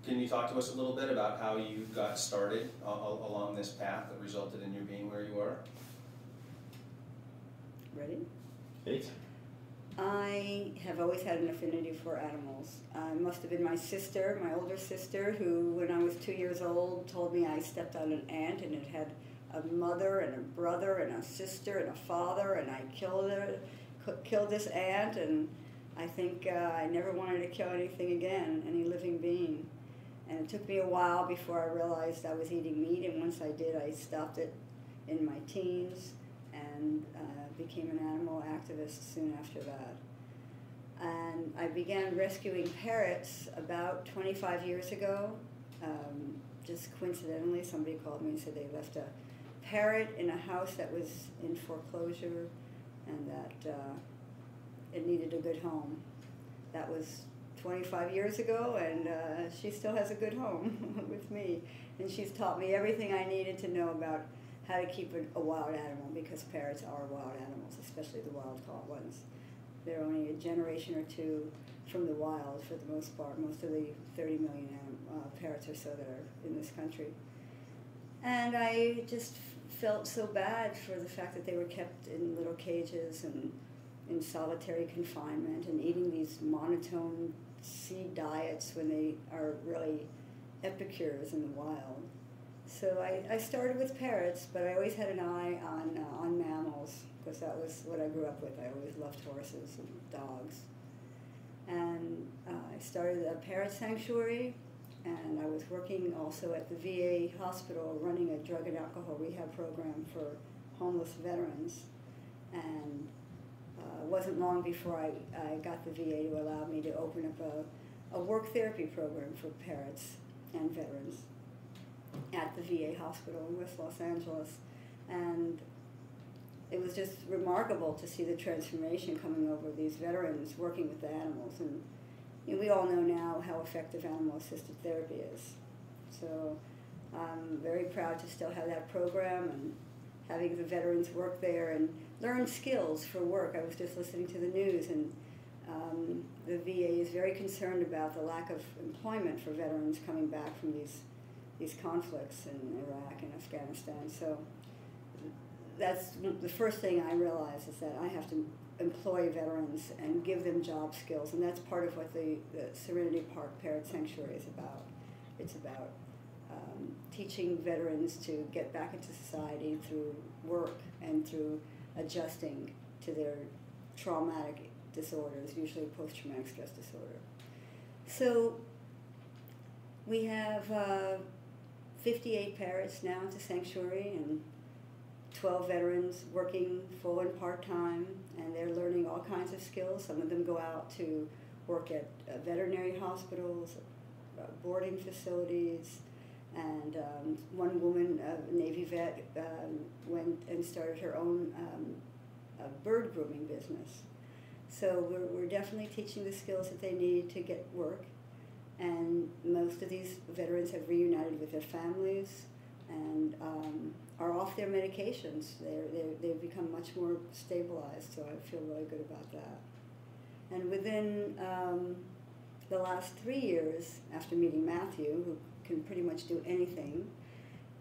Can you talk to us a little bit about how you got started along this path that resulted in you being where you are? Ready? Hey. I have always had an affinity for animals. It must have been my sister, my older sister, who when I was 2 years old told me I stepped on an ant and it had a mother and a brother and a sister and a father, and I killed this ant, and I think I never wanted to kill anything again, any living being. And it took me a while before I realized I was eating meat, and once I did, I stopped it in my teens and became an animal activist soon after that. And I began rescuing parrots about 25 years ago. Just coincidentally, somebody called me and said they left a parrot in a house that was in foreclosure and that it needed a good home. That was 25 years ago, and she still has a good home with me. And she's taught me everything I needed to know about how to keep a wild animal, because parrots are wild animals, especially the wild-caught ones. They're only a generation or two from the wild for the most part, most of the 30 million parrots or so that are in this country. And I just felt so bad for the fact that they were kept in little cages and in solitary confinement and eating these monotone seed diets when they are really epicures in the wild. So I started with parrots, but I always had an eye on mammals, because that was what I grew up with. I always loved horses and dogs. And I started a parrot sanctuary, and I was working also at the VA hospital running a drug and alcohol rehab program for homeless veterans. And it wasn't long before I got the VA to allow me to open up a work therapy program for parrots and veterans at the VA hospital in West Los Angeles. And it was just remarkable to see the transformation coming over these veterans working with the animals. And we all know now how effective animal-assisted therapy is. So I'm very proud to still have that program and having the veterans work there and learn skills for work. I was just listening to the news, and the VA is very concerned about the lack of employment for veterans coming back from these conflicts in Iraq and Afghanistan. So that's the first thing I realized, is that I have to employ veterans and give them job skills, and that's part of what the Serenity Park Parrot Sanctuary is about. It's about teaching veterans to get back into society through work and through adjusting to their traumatic disorders, usually post-traumatic stress disorder. So we have 58 parrots now at the sanctuary, and 12 veterans working full and part-time, and they're learning all kinds of skills. Some of them go out to work at veterinary hospitals, boarding facilities, and one woman, a Navy vet, went and started her own bird grooming business. So we're definitely teaching the skills that they need to get work, and most of these veterans have reunited with their families and are off their medications. They've become much more stabilized, so I feel really good about that. And within the last 3 years, after meeting Matthew, who can pretty much do anything,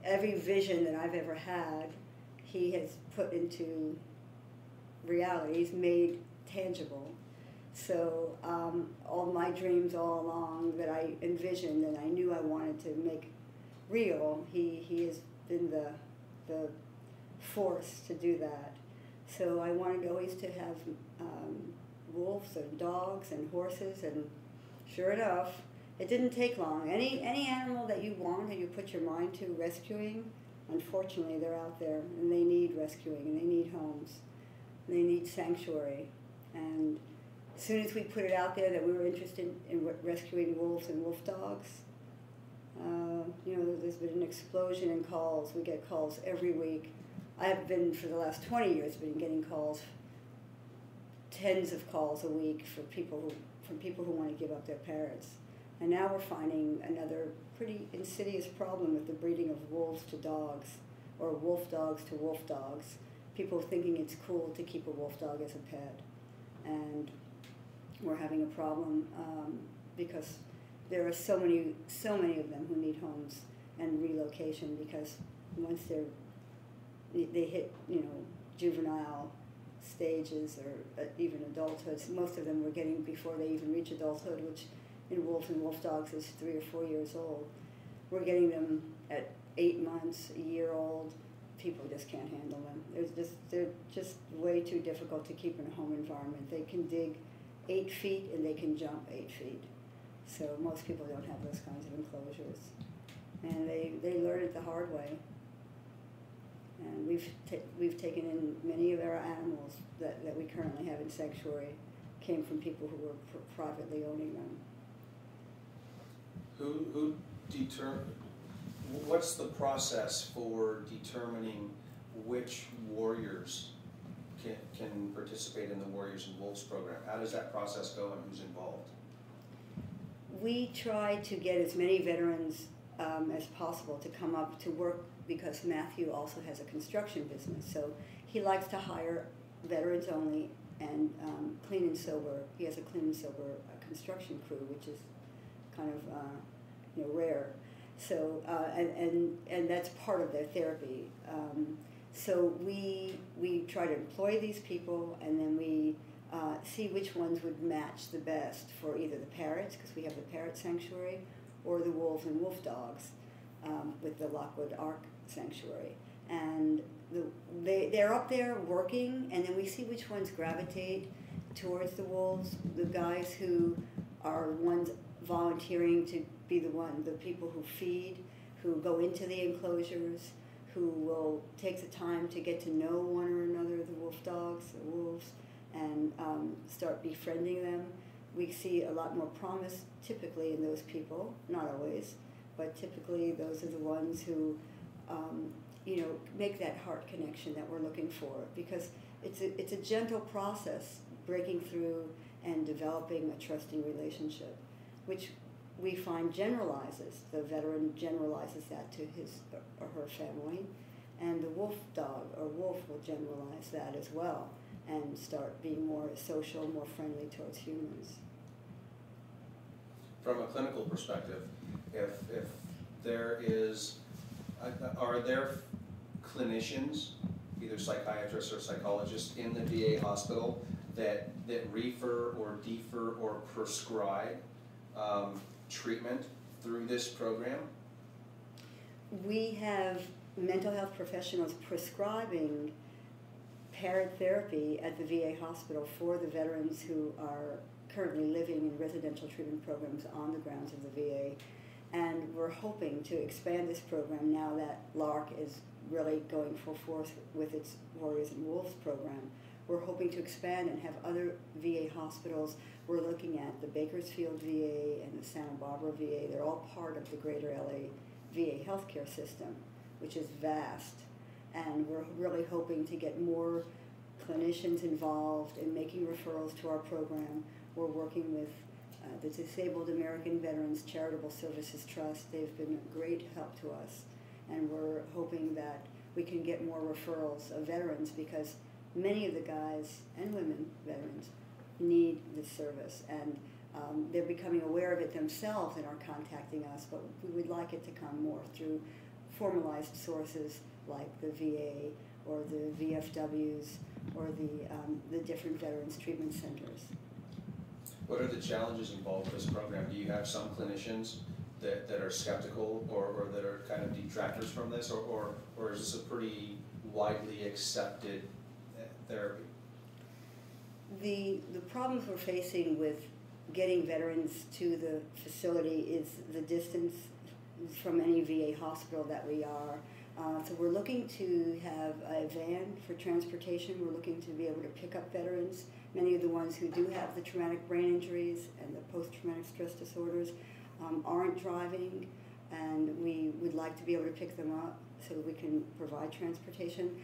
every vision that I've ever had, he has put into reality. He's made tangible. So all my dreams all along that I envisioned and I knew I wanted to make real, he has been the force to do that. So I wanted always to have wolves and dogs and horses, and sure enough, it didn't take long. Any animal that you want and you put your mind to rescuing, unfortunately they're out there and they need rescuing and they need homes and they need sanctuary. And as soon as we put it out there that we were interested in rescuing wolves and wolf dogs, there's been an explosion in calls. We get calls every week. I have been, for the last 20 years, been getting calls, tens of calls a week from people who want to give up their parrots. And now we're finding another pretty insidious problem with the breeding of wolves to dogs, or wolf dogs to wolf dogs. People thinking it's cool to keep a wolf dog as a pet. And we're having a problem because there are so many of them who need homes and relocation, because once they hit, juvenile stages or even adulthood. Most of them we're getting before they even reach adulthood, which in wolves and wolf dogs is 3 or 4 years old. We're getting them at 8 months, a year old. People just can't handle them. They're just way too difficult to keep in a home environment. They can dig 8 feet and they can jump 8 feet. So most people don't have those kinds of enclosures. And they learn it the hard way. And we've taken in many of our animals that we currently have in sanctuary came from people who were privately owning them. What's the process for determining which warriors can participate in the Warriors and Wolves program? How does that process go and who's involved? We try to get as many veterans as possible to come up to work, because Matthew also has a construction business. So he likes to hire veterans only and clean and sober. He has a clean and sober construction crew, which is kind of rare. So and that's part of their therapy. So we try to employ these people, and then we see which ones would match the best for either the parrots, because we have the parrot sanctuary, or the wolves and wolf dogs with the Lockwood Ark sanctuary. And they're up there working, and then we see which ones gravitate towards the wolves. The guys who are ones volunteering to be the people who feed, who go into the enclosures, who will take the time to get to know one or another, the wolf dogs, the wolves, and start befriending them. We see a lot more promise typically in those people, not always, but typically those are the ones who make that heart connection that we're looking for, because it's a gentle process, breaking through and developing a trusting relationship, which we find generalizes. The veteran generalizes that to his or her family, and the wolf dog or wolf will generalize that as well and start being more social, more friendly towards humans. From a clinical perspective, if there is, are there clinicians, either psychiatrists or psychologists in the VA hospital that refer or defer or prescribe treatment through this program? We have mental health professionals prescribing parrot therapy at the VA hospital for the veterans who are currently living in residential treatment programs on the grounds of the VA. And we're hoping to expand this program now that LARC is really going full force with its Warriors and Wolves program. We're hoping to expand and have other VA hospitals. We're looking at the Bakersfield VA and the Santa Barbara VA. They're all part of the greater LA VA healthcare system, which is vast. And we're really hoping to get more clinicians involved in making referrals to our program. We're working with the Disabled American Veterans Charitable Services Trust. They've been a great help to us. And we're hoping that we can get more referrals of veterans, because many of the guys and women veterans need this service, and they're becoming aware of it themselves and are contacting us, but we would like it to come more through formalized sources like the VA or the VFWs or the different veterans treatment centers. What are the challenges involved with this program? Do you have some clinicians that are skeptical or that are kind of detractors from this, or is this a pretty widely accepted therapy? The problems we're facing with getting veterans to the facility is the distance from any VA hospital that we are. So we're looking to have a van for transportation. We're looking to be able to pick up veterans. Many of the ones who do have the traumatic brain injuries and the post-traumatic stress disorders aren't driving, and we would like to be able to pick them up so that we can provide transportation.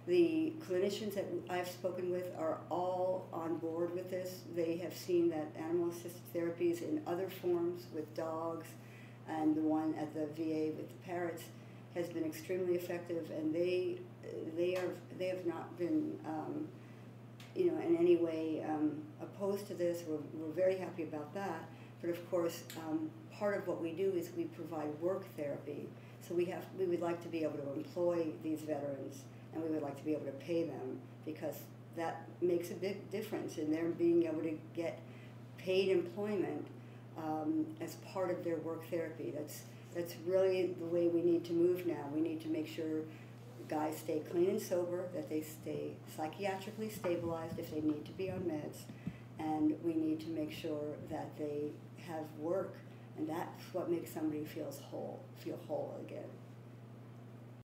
The clinicians that I've spoken with are all on board with this. They have seen that animal-assisted therapies in other forms with dogs, and the one at the VA with the parrots has been extremely effective, and they have not been in any way opposed to this. We're very happy about that. But of course, part of what we do is we provide work therapy. So we would like to be able to employ these veterans, and we would like to be able to pay them, because that makes a big difference in their being able to get paid employment as part of their work therapy. That's really the way we need to move now. We need to make sure guys stay clean and sober, that they stay psychiatrically stabilized if they need to be on meds, and we need to make sure that they have work, and that's what makes somebody feel whole again.